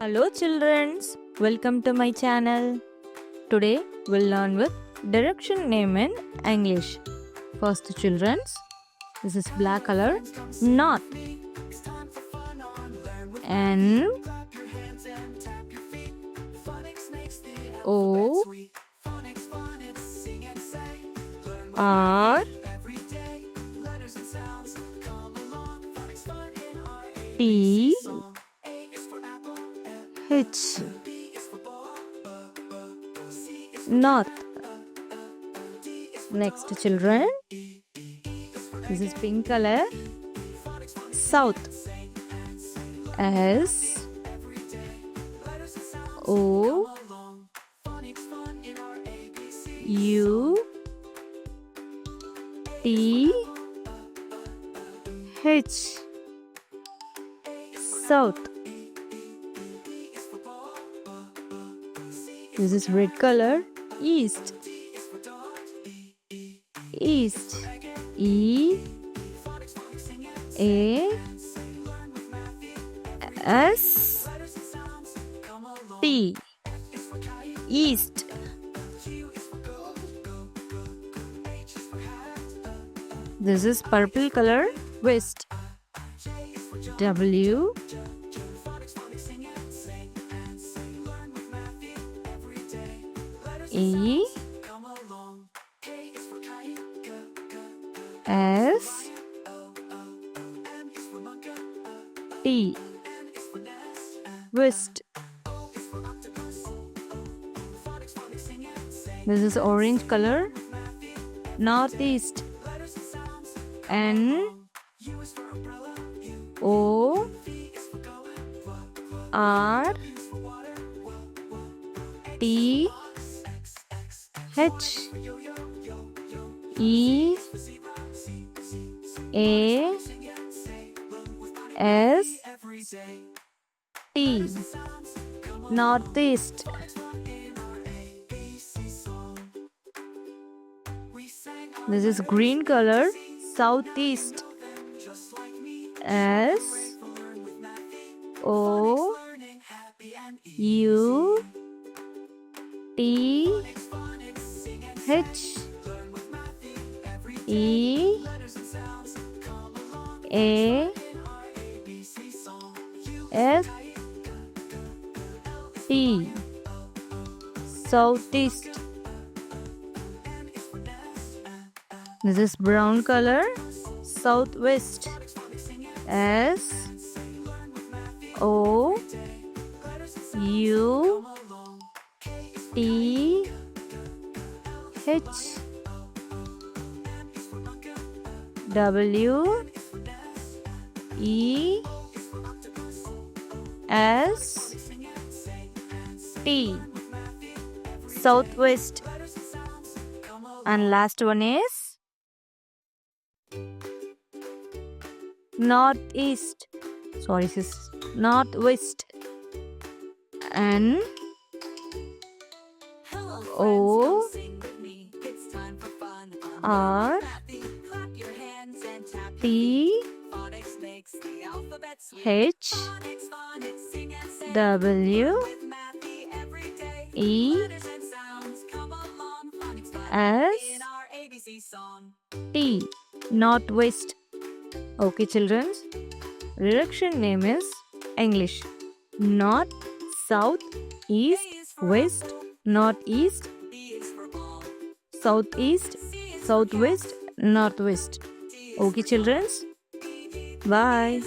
Hello children, welcome to my channel. Today we'll learn with direction name in English. First children, this is black color, north. N O R T H north. Next children, this is pink color, south. S O U T H south. This is red color, east. East. E A S T east. This is purple color, west. W E S T west. This is orange color, northeast. N O R T H E A S T northeast. This is green color, southeast. S O U T H E A S T southeast. This is brown color, southwest. S O U T H W E S T southwest. And last one is northeast. Sorry sis, northwest. N O R T H W E S T northwest. Okay children, direction name is English: north, south, east, west, northeast, southeast, southwest, northwest. Okay children, bye.